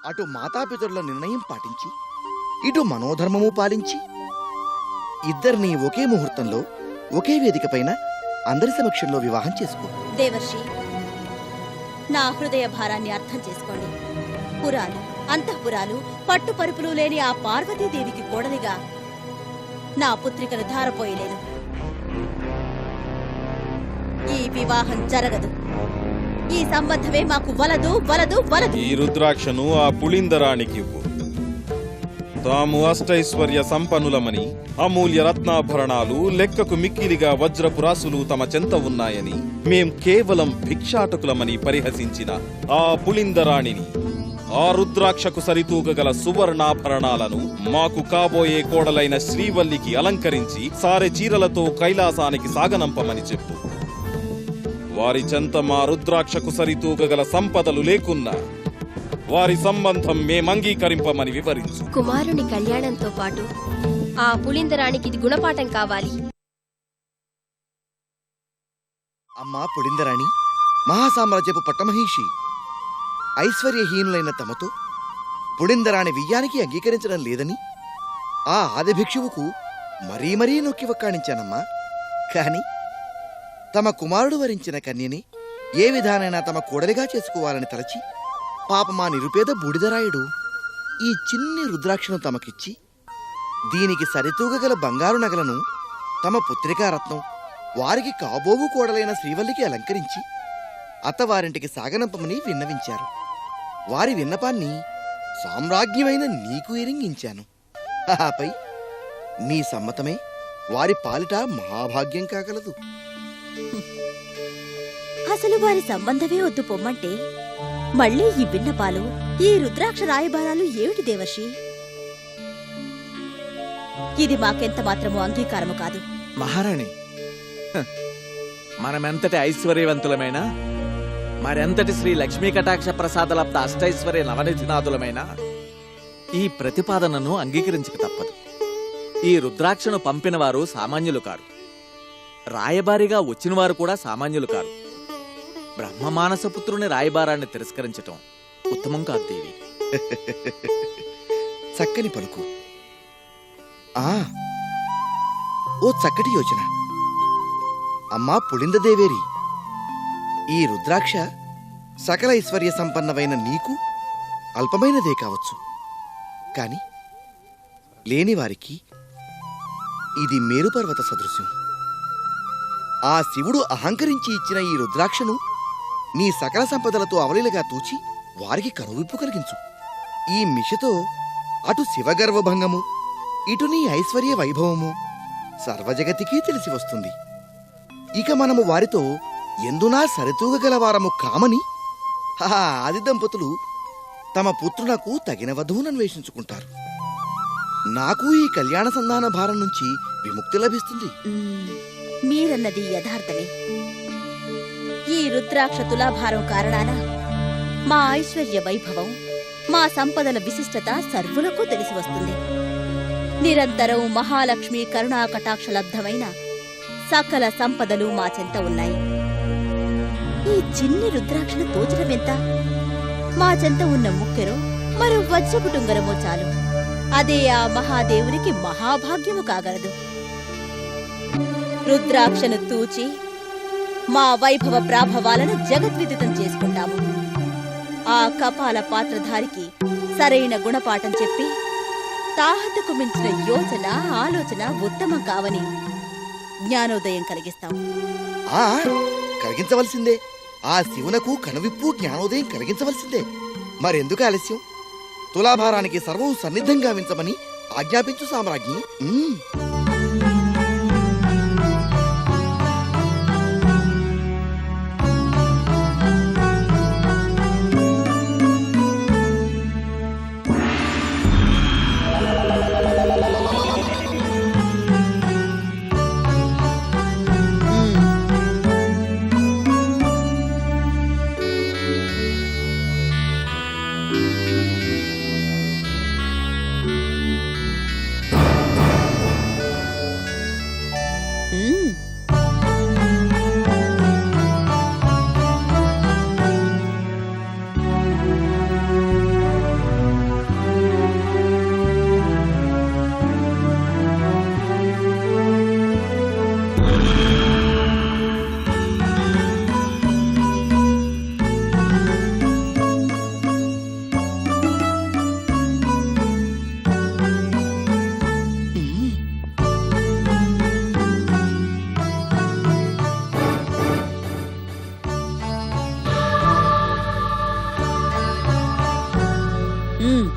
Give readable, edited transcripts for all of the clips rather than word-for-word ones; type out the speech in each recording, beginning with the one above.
అటు మాతాపితరుల నిర్ణయం పాటించి ఇటు మనోధర్మము పాలించి ఇద్దరిని ఒకే ముహూర్తంలో ఒకే వేదిక పైన అందరి సమక్షంలో వివాహం చేసుకో. దేవర్షి, నా హృదయ భారాన్ని అర్థం చేసుకోండి. పురాలు, అంతఃపురాలు, పట్టుపరుపులు లేని ఆ పార్వతీదేవికి కోడలిగా నా పుత్రికను ధారపోయలేను. ఈ వివాహం జరగదు. ఈ సంబంధమే మాకు వలదు వలదు వలదు. ఈ రుద్రాక్షను ఆ పులిందరాణికివ్వు. తాము అష్టైశ్వర్య సంపన్నులమని, అమూల్య రత్నాభరణాలు లెక్కకు మిక్కిలిగా వజ్రపు రాసులు తమ చెంత ఉన్నాయని, మేం కేవలం భిక్షాటకులమని పరిహసించిన ఆ పులిందరాణిని, ఆ రుద్రాక్షకు సరితూగగల సువర్ణాభరణాలను మాకు కాబోయే కోడలైన శ్రీవల్లికి అలంకరించి సారె చీరలతో కైలాసానికి సాగనంపమని చెప్పు. వారి చెంత మా రుద్రాక్షకు సరితూగగల సంపదలు లేకున్నా వారి సంబంధం మేమంగీకరింపమని వివరించు. కుమారుని కళ్యాణంతో పాటు ఆ పులిందరానికి ఇది గుణపాఠం కావాలి. అమ్మా పులిందరాణి, మహాసామ్రాజ్యపు పట్టమహిషి ఐశ్వర్యహీనులైన తమతో పులిందరాణి వియ్యానికి అంగీకరించడం లేదని ఆ ఆదిభిక్షువుకు మరీ మరీ నొక్కి వక్కాణించానమ్మా. కాని తమ కుమారుడు వరించిన కన్యని ఏ విధానైనా తమ కోడలిగా చేసుకోవాలని తలచి పాపమా నిరుపేద బూడిదరాయుడు ఈ చిన్ని రుద్రాక్షను తమకిచ్చి దీనికి సరితూగగల బంగారు నగలను తమ పుత్రికారత్నం వారికి కాబోవు కోడలైన శ్రీవల్లికి అలంకరించి అత్తవారింటికి సాగనంపమని విన్నవించారు. వారి విన్నపాన్ని సామ్రాజ్ఞమైన నీకు ఎరింగించాను. ఆపై నీ సమ్మతమే వారి పాలిట మహాభాగ్యం కాగలదు. అసలు వారి సంబంధమే వద్దు పొమ్మంటే మళ్ళీ ఈ విన్నపాలు, ఈ రుద్రాక్ష రాయబారాలు ఏమిటి దేవర్షి? ఇది మాకెంత మాత్రమూ అంగీకారము కాదు. మహారాణి, మనమెంతటి ఐశ్వర్యవంతులమైనా, మరెంతటి శ్రీ లక్ష్మీ కటాక్ష ప్రసాదలబ్ద అష్టైశ్వర్య నవనిధినాథులమైనా ఈ ప్రతిపాదనను అంగీకరించక తప్పదు. ఈ రుద్రాక్షను పంపినవారు సామాన్యులు కారు, రాయబారిగా వచ్చినవారు కూడా సామాన్యులు కారు. బ్రహ్మమానసపుత్రుని రాయబారాన్ని తిరస్కరించటం ఉత్తమం కాదు దేవి. చక్కని పలుకు. ఓ చక్కటి యోచన. అమ్మా పులిందదేవేరి, ఈ రుద్రాక్ష సకల ఐశ్వర్య సంపన్నమైన నీకు అల్పమైనదే కావచ్చు, కాని లేనివారికి ఇది మేరుపర్వత సదృశ్యం. ఆ శివుడు అహంకరించి ఇచ్చిన ఈ రుద్రాక్షను నీ సకల సంపదలతో అవలీలగా తూచి వారికి కనువిప్పు కలిగించు. ఈ మిషతో అటు శివగర్వభంగము, ఇటు నీ ఐశ్వర్య వైభవము సర్వజగతికీ తెలిసి వస్తుంది. ఇక మనము వారితో ఎందునా సరితూగగలవారము కామని ఆది దంపతులు తమ పుత్రులకు తగిన వధువును అన్వేషించుకుంటారు. నాకు ఈ కళ్యాణ సంధాన భారం నుంచి విముక్తి లభిస్తుంది. మీరన్నది యథార్థమే. ఈ రుద్రాక్ష తులాభారం కారణాన మా ఐశ్వర్య వైభవం, మా సంపదల విశిష్టత సర్వులకు తెలిసి వస్తుంది. నిరంతరం మహాలక్ష్మి కరుణా కటాక్షలబ్ధమైన సకల సంపదలు మా చెంత ఉన్నాయి. ఈ చిన్ని రుద్రాక్షను తోచడమెంత? మా చెంత ఉన్న ముక్కెరో మరో వజ్రపుటుంగరమో చాలు. అదే ఆ మహాదేవునికి మహాభాగ్యము కాగలదు. రుద్రాక్షను తూచి మా వైభవ ప్రాభవాలను జగద్విదితం చేసుకుంటాము. ఆ కపాల పాత్రధారికి సరైన గుణపాఠం చెప్పి తాహతకు మించిన యోచన, ఆలోచన ఉత్తమం కావని జ్ఞానోదయం కలిగిస్తాం. కలిగించవలసిందే. ఆ శివునకు కనువిప్పు జ్ఞానోదయం కలిగించవలసిందే. మరెందుకు ఆలస్యం? తులాభారానికి సర్వం సన్నిధంగా వించమని ఆజ్ఞాపించు సామ్రాజ్ఞి. ఉమ్.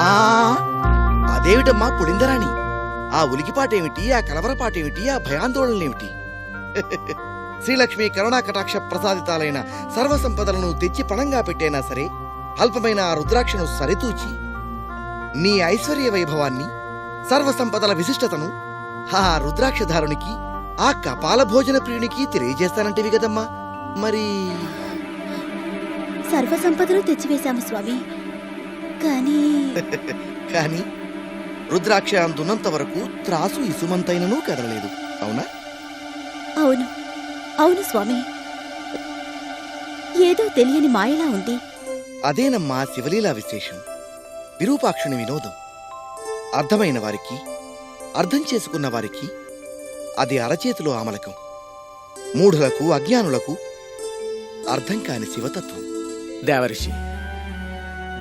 ఆ అదేమిటమ్మా పులిందరాణి? ఆ ఉలికిపాటేమిటి, ఆ కలవరపాటేమిటి, ఆ భయాందోళనలేమిటి? శ్రీలక్ష్మి కరుణా కటాక్ష ప్రసాదితాలైన సర్వసంపదలను తెచ్చి పణంగా పెట్టైనా సరే అల్పమైన ఆ రుద్రాక్షను సరితూచి నీ ఐశ్వర్య వైభవాన్ని, సర్వసంపదల విశిష్టతను ఆ రుద్రాక్షధారునికి, ఆ కపాల భోజన ప్రియునికి తెలియజేస్తానంటివి కదమ్మా. మరి సర్వసంపదలు తెచ్చివేశాము స్వామి. కానీ కాని రుద్రాక్ష అందున్నంత వరకు త్రాసు ఇసుమంతైననూ కదలలేదు, అవునా? అవును, అవును స్వామి. ఏదో తెలియని మాయలా ఉంది. అదేనమ్మా శివలీలా విశేషం, విరూపాక్షుని వినోదం. అర్థమైన వారికి, అర్థం చేసుకున్న వారికి అది అరచేతిలో ఆమలకం. మూఢులకు, అజ్ఞానులకు అర్థం కాని శివతత్వం. దేవరిషి,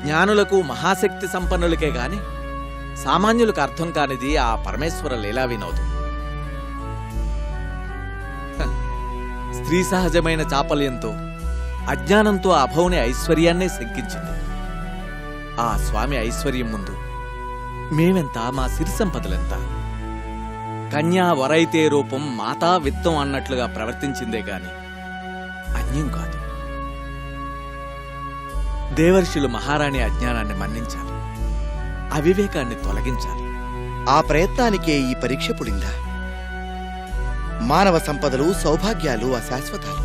జ్ఞానులకు, మహాశక్తి సంపన్నులకే గాని సామాన్యులకు అర్థం కానిది ఆ పరమేశ్వర లీలా వినోదం. హ, స్త్రీ సహజమైన చాపల్యంతో, అజ్ఞానంతో అభౌని ఐశ్వర్యాన్నే శంకించింది. ఆ స్వామి ఐశ్వర్యం ముందు మేమెంత, మా సిరి సంపదలెంత? కన్యా వరైతే రూపం మాతా విత్తం అన్నట్లుగా ప్రవర్తించిందే గాని అన్యం కాదు. దేవర్షులు మహారాణి అజ్ఞానాన్ని మన్నించాలి, అవివేకాన్ని తొలగించాలి. ఆ ప్రయత్నానికే ఈ పరీక్ష పుడిందా? మానవ సంపదలు, సౌభాగ్యాలు అశాశ్వతాలు.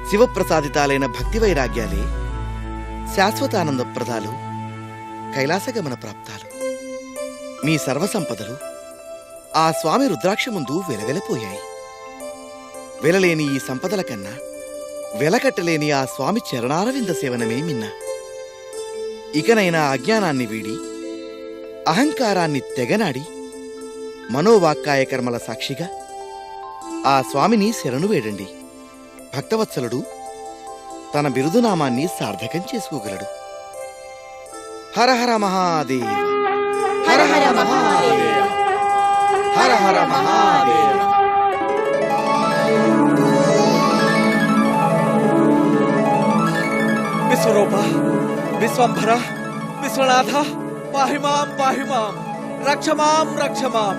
శివప్రసాదితాలైన భక్తి వైరాగ్యాలే శాశ్వతానందప్రదాలు, కైలాసగమన ప్రాప్తాలు. మీ సర్వసంపదలు ఆ స్వామి రుద్రాక్ష ముందు వెలవెలపోయాయి. వెలలేని ఈ సంపదల కన్నా వెలకట్టలేని ఆ స్వామి చరణారవింద సేవనమే మిన్న. ఇకనైనా అజ్ఞానాన్ని వీడి, అహంకారాన్ని తెగనాడి, మనోవాక్కాయ కర్మల సాక్షిగా ఆ స్వామిని శరణు వేడండి. భక్తవత్సలుడు తన బిరుదునామాన్ని సార్థకం చేసుకోగలడు. హర హర మహాదేవ్, హర హర మహాదేవ్, హర హర మహాదేవ్. విశ్వరూప, విశ్వంభర, విశ్వనాథ, పాహిమాం పాహిమాం, రక్షమాం రక్షమాం.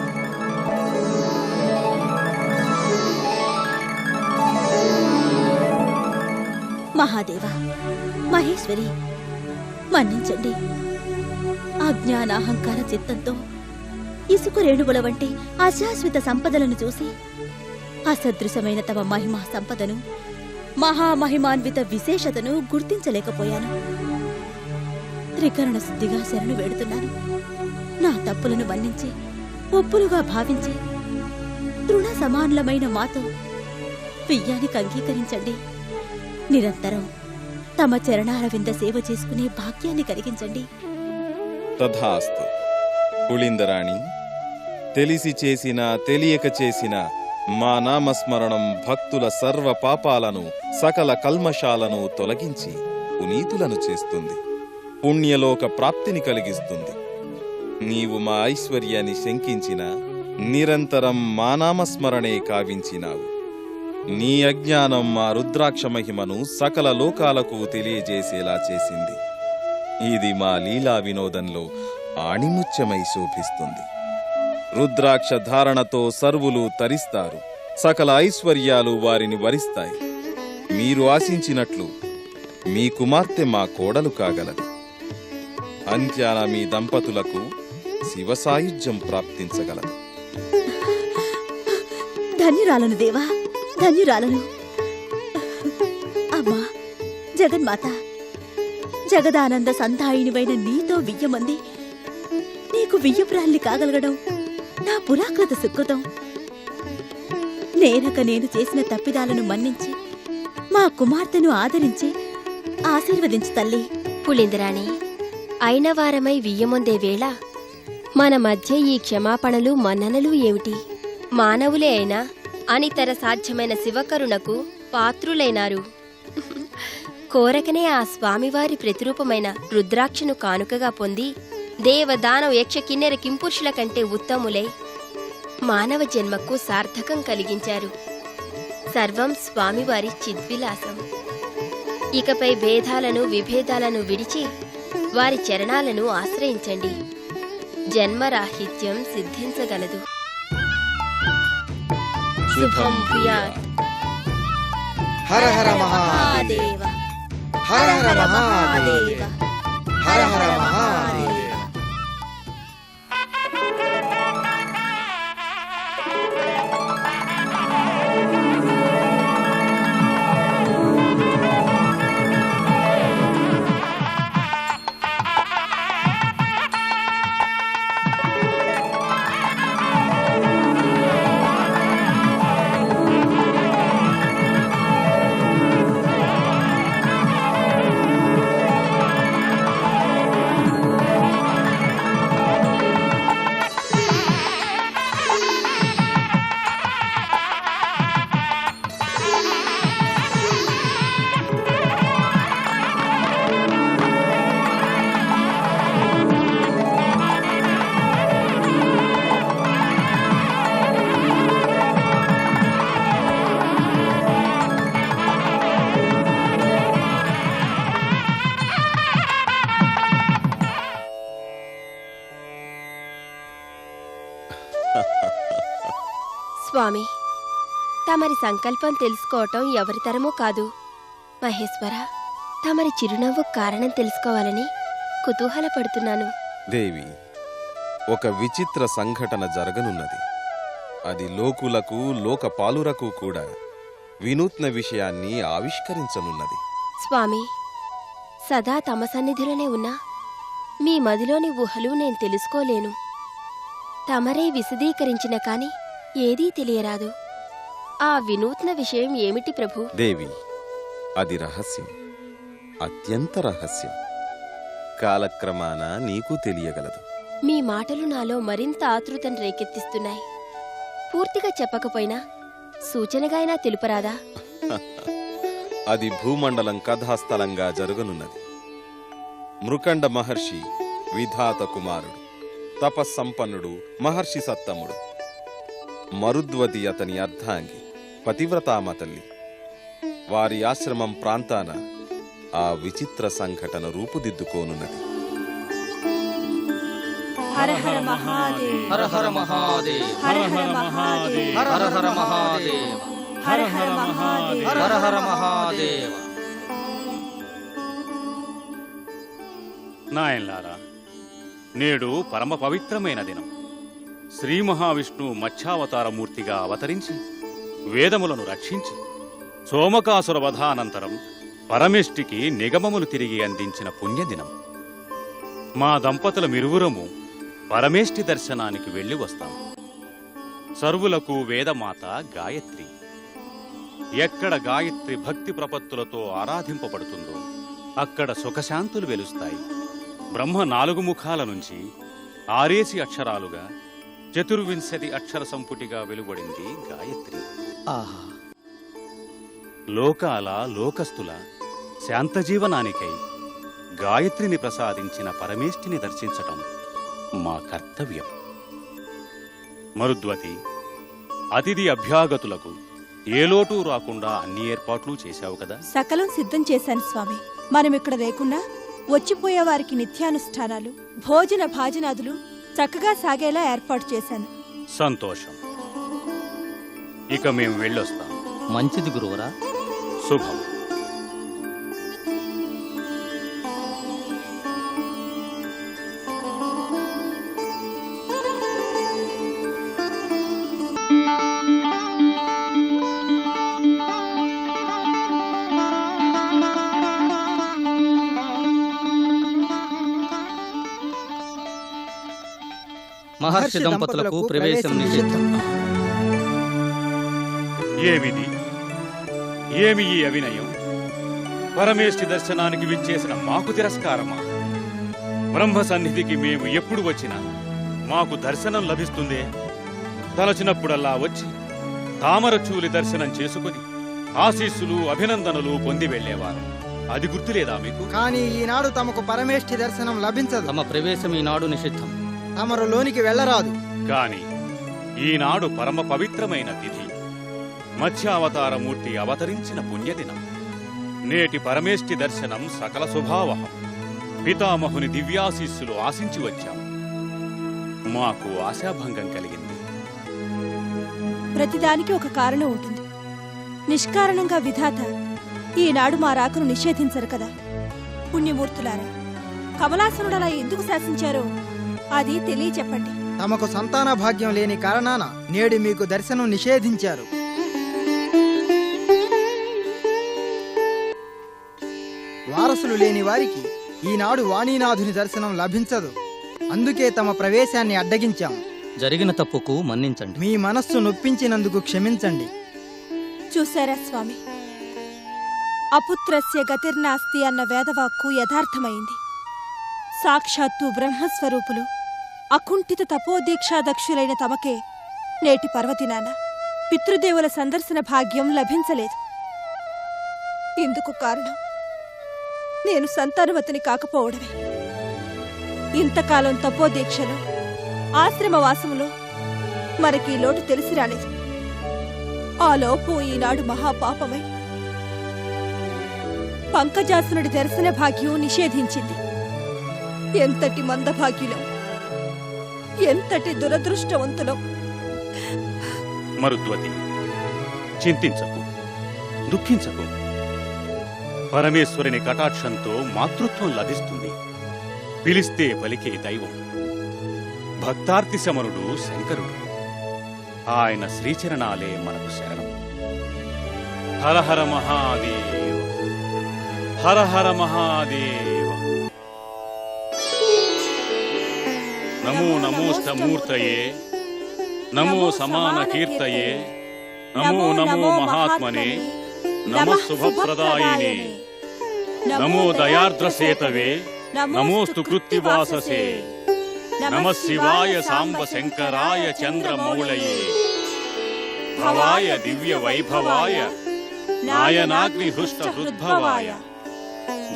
మహాదేవ, మహేశ్వరి, మన్నించండి. అజ్ఞానాహంకార చిత్తంతో ఇసుక రేణువుల వంటి అశాశ్వత సంపదలను చూసి అసదృశమైన తమ మహిమా సంపదను, మహామహిమాన్విత విశేషతను గుర్తించలేకపోయాను. త్రికరణ శుద్ధిగా శరణు వేడుతున్నాను. నా తప్పులను మన్నించి, ఒప్పులుగా భావించి, తృణ సమానులమైన మాతో బియ్యానికి అంగీకరించండి. నిరంతరం తమ చరణారవింద సేవ చేసుకునే భాగ్యాన్ని కలిగించండి. తథాస్తు. పులిందరాణి, తెలిసి చేసిన, తెలియక చేసిన మా నామస్మరణం భక్తుల సర్వ పాపాలను, సకల కల్మషాలను తొలగించి పునీతులను చేస్తుంది, పుణ్యలోక ప్రాప్తిని కలిగిస్తుంది. నీవు మా ఐశ్వర్యాన్ని శంకించిన, నిరంతరం మా నామస్మరణే కావించినావు. నీ అజ్ఞానం మా రుద్రాక్ష మహిమను సకల లోకాలకు తెలియజేసేలా చేసింది. ఇది మా లీలా వినోదంలో ఆణిముత్యమై శోభిస్తుంది. రుద్రాక్ష ధారణతో సర్వులు తరిస్తారు, సకల ఐశ్వర్యాలు వారిని వరిస్తాయి. మీరు ఆశించినట్లు మీ కుమార్తె మా కోడలు కాగలదు. అంత్యాన మీ దంపతులకు శివసాయుజ్యం ప్రాప్తించగలదు. ధన్యురాలను దేవా, ధన్యురాలను. అమ్మా జగన్మాత, జగదానంద సంధాయినివైన నీతో 1000 మంది నీకు వియ్యపురాల్ని కాగలగడం నా పురాకృత సుకృతం. నేనక నేను చేసిన తప్పిదాలను మన్నించి మా కుమార్తెను ఆదరించి ఆశీర్వదించు తల్లి. పులిందరాణి, అయిన వారమై వియ్యమొందే వేళ మన మధ్య ఈ క్షమాపణలు మన్ననలు ఏమిటి? మానవులే అయినా అనితర సాధ్యమైన శివకరుణకు పాత్రులైనారు. కోరకనే ఆ స్వామివారి ప్రతిరూపమైన రుద్రాక్షను కానుకగా పొంది దేవదానవ యక్ష కిన్నెర కింపురుషుల కంటే ఉత్తములై మానవ జన్మకు సార్థకం కలిగించారు. సర్వం స్వామివారి చిద్విలాసం. ఇకపై భేదాలను విభేదాలను విడిచి వారి చరణాలను ఆశ్రయించండి. జన్మరాహిత్యం సిద్ధించగలదు. శుభం భూయాత్. హర హర మహాదేవ, హర హర మహాదేవ, హర హర మహాదేవ. స్వామి, తమరి సంకల్పం తెలుసుకోవటం ఎవరితరమూ కాదు. మహేశ్వర, తమరి చిరునవ్వు కారణం తెలుసుకోవాలని కుతూహలపడుతున్నాను. దేవి, ఒక విచిత్ర సంఘటన జరగనున్నది. అది లోకులకు లోకపాలురకు కూడా వినూత్న విషయాన్ని ఆవిష్కరించనున్నది. స్వామి, సదా తమ సన్నిధిలోనే ఉన్నా మీ మదిలోని ఊహలు నేను తెలుసుకోలేను. తమరే విశదీకరించిన కాని ఏదీ తెలియరాదు. ఆ వినూత్న విషయం ఏమిటి ప్రభు? దేవి, అది రహస్యం, అత్యంత రహస్యం. కాలక్రమాన నీకు తెలియగలదు. మీ మాటలు నాలో మరింత ఆతృతను రేకెత్తిస్తున్నాయి. పూర్తిగా చెప్పకపోయినా సూచనగా అయినా తెలుపరాదా? అది భూమండలం కథాస్థలంగా జరగనున్నది. మృకండ మహర్షి విధాత కుమారుడు, తపస్సంపన్నుడు మహర్షి సత్తముడు. మరుద్వతి అతని అర్ధాంగి, పతివ్రతామ తల్లి. వారి ఆశ్రమం ప్రాంతాన ఆ విచిత్ర సంఘటన రూపుదిద్దుకోనున్నది. హర హర మహాదేవ్, హర హర మహాదేవ్, హర హర మహాదేవ్, హర హర మహాదేవ్, హర హర మహాదేవ్, హర హర మహాదేవ్. నాయన్లారా, నేడు పరమ పవిత్రమైన దినం. శ్రీ మహావిష్ణువు మత్స్యావతారమూర్తిగా అవతరించి వేదములను రక్షించి సోమకాసుర వధానంతరం పరమేష్టికి నిగమములు తిరిగి అందించిన పుణ్యదినం. మా దంపతులమిరువురము పరమేష్టి దర్శనానికి వెళ్ళి వస్తాం. సర్వులకు వేదమాత గాయత్రి. ఎక్కడ గాయత్రి భక్తి ప్రపత్తులతో ఆరాధింపబడుతుందో అక్కడ సుఖశాంతులు వెలుస్తాయి. బ్రహ్మ 4 ముఖాల నుంచి 6 అక్షరాలుగా 24 అక్షర సంపుటిగా వెలువడింది గాయత్రి. ఆహా, లోకాల లోకస్తుల శాంతజీవనానికై గాయత్రిని ప్రసాదించిన పరమేష్టిని దర్శించటం మా కర్తవ్యం. మరుద్వతి, అతిథి అభ్యాగతులకు ఏ లోటు రాకుండా అన్ని ఏర్పాట్లు చేశావు కదా? సకలం సిద్ధం చేశాను స్వామి. మనం ఇక్కడ లేకున్నా వచ్చిపోయే వారికి నిత్యానుష్ఠానాలు, భోజన భాజనాదులు చక్కగా సాగేలా ఏర్పాటు చేశాను. సంతోషం. ఇక మేము వెళ్ళొస్తాం. మంచిది గురువరా. శుభం. మహర్షి దంపతులకు ప్రవేశం నిషిద్ధం. ఏమిది? ఏమి ఈ అవినయం? పరమేష్ఠి దర్శనానికి విచ్చేసిన మాకు తిరస్కారమా? బ్రహ్మ సన్నిధికి మేము ఎప్పుడు వచ్చినా మాకు దర్శనం లభిస్తుందే. తలచినప్పుడల్లా వచ్చి తామరచూలి దర్శనం చేసుకుని ఆశీస్సులు, అభినందనలు పొంది వెళ్లేవారు. అది గుర్తులేదా మీకు? కానీ ఈనాడు తమకు పరమేష్ఠి దర్శనం లభించదు. తమ ప్రవేశం ఈనాడు నిషిద్ధం. తమరు లోనికి వెళ్ళరాదు. కాని ఈనాడు పరమ పవిత్రమైన తిథి, మత్స్యావతారమూర్తి అవతరించిన పుణ్యదినం. నేటి పరమేష్ఠి దర్శనం సకల శుభావహం. పితామహుని దివ్యాశీస్సులు ఆశించి వచ్చాం. మాకు ఆశాభంగం కలిగింది. ప్రతిదానికి ఒక కారణం ఉంటుంది. నిష్కారణంగా విధాత ఈనాడు మా రాకను నిషేధించరు కదా. పుణ్యమూర్తులారా, కమలాసురుడలా ఎందుకు శాసించారో అది తెలియచెప్పండి. తమకు సంతాన భాగ్యం లేని కారణాన నేడు మీకు దర్శనం నిషేధించారు. వారసులు లేని వారికి ఈనాడు వాణీనాథుని దర్శనం లభించదు. అందుకే తమ ప్రవేశాన్ని అడ్డగించాం. జరిగిన తప్పుకు మన్నించండి. మీ మనస్సు నొప్పించినందుకు క్షమించండి. చూశారా స్వామి, అపుత్రస్య గతిర్నాస్తి అన్న వేదవాక్కు యథార్థమైంది. సాక్షాత్తు బ్రహ్మస్వరూపులు, అకుంఠిత తపోదీక్షాదక్షులైన తమకే నేటి పర్వదినాన పితృదేవుల సందర్శన భాగ్యం లభించలేదు. ఇందుకు కారణం నేను సంతానవతిని కాకపోవడమే. ఇంతకాలం తపోదీక్షలో, ఆశ్రమవాసములో మనకి లోటు తెలిసి రాలేదు. ఆ లోపు ఈనాడు మహాపాపమై పంకజాసునుడి దర్శన భాగ్యం నిషేధించింది. ఎంతటి మందభాగ్యులం, ఎంతటి దురదృష్టవంతులం. మరుద్వతి, చింతించకు, దుఃఖించకు. పరమేశ్వరుని కటాక్షంతో మాతృత్వం లభిస్తుంది. పిలిస్తే పలికే దైవం భక్తార్తి శమనుడు శంకరుడు. ఆయన శ్రీచరణాలే మనకు శరణం. హర హర మహాదేవ, హర హర మహాదేవ. నమో నమోస్తమూర్తయే, నమో సమాన కీర్తయే, నమో నమో మహాత్మనే, నమో శుభప్రదాయినే, నమో దయార్ద్రసేతవే, నమోస్తు కృత్తివాససే. నమ శివాయ సాంబ శంకరాయ చంద్రమౌళయే, భవాయ దివ్య వైభవాయ, నాయనాగ్ని హృష్ట హృద్భవాయ,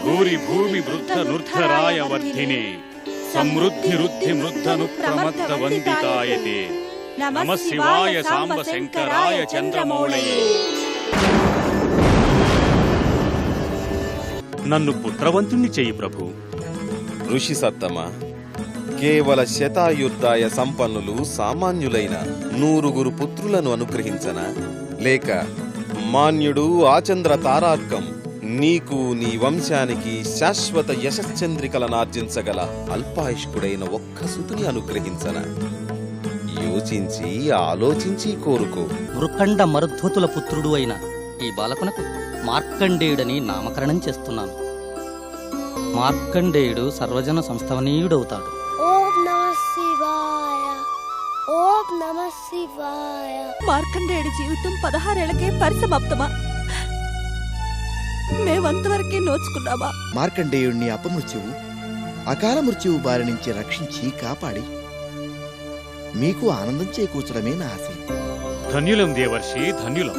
భూరి భూమి వృద్ధ నుర్ధరాయ వర్ధినే, సమృద్ధి రుద్ధి మృద్ధను ప్రమత్త వందితాయతే. నమ శివాయ సాంబ శంకరాయ చంద్రమౌళయే. నన్ను పుత్రవంతుణ్ణి చెయ్యి ప్రభు. ఋషి సత్తమ, కేవల శతాయుర్దాయ సంపన్నులు సామాన్యులైన 100 పుత్రులను అనుగ్రహించనా? లేక మాన్యుడు ఆచంద్ర తారార్కం నీకు నీ వంశానికి శాశ్వత యశశ్చంద్రికలనార్జించగల అల్పాయుష్కుడైన ఒక్క సుతుని అనుగ్రహించనా? యోచించి ఆలోచించి కోరుకో. మృకండ మరుద్వతుల పుత్రుడు అయిన ఈ బాలకునకు మార్కండేయుడని నామకరణం చేస్తున్నాను. మార్కండేయుడు సర్వజన సంస్థవనీయుడవుతాడు. ఓం నమః శివాయ, ఓం నమః శివాయ. మార్కండేయుడి జీవితం 16 ఏళ్లకే పరిసమాప్తమా? మేమంతవరకే నోచుకున్నామా? మార్కండేయుణ్ణి అపమృత్యువు, అకాల మృత్యువు బారి నుంచి రక్షించి కాపాడి మీకు ఆనందం చేకూర్చడమే నా ఆశయం. ధన్యులం దేవర్షి, ధన్యులం.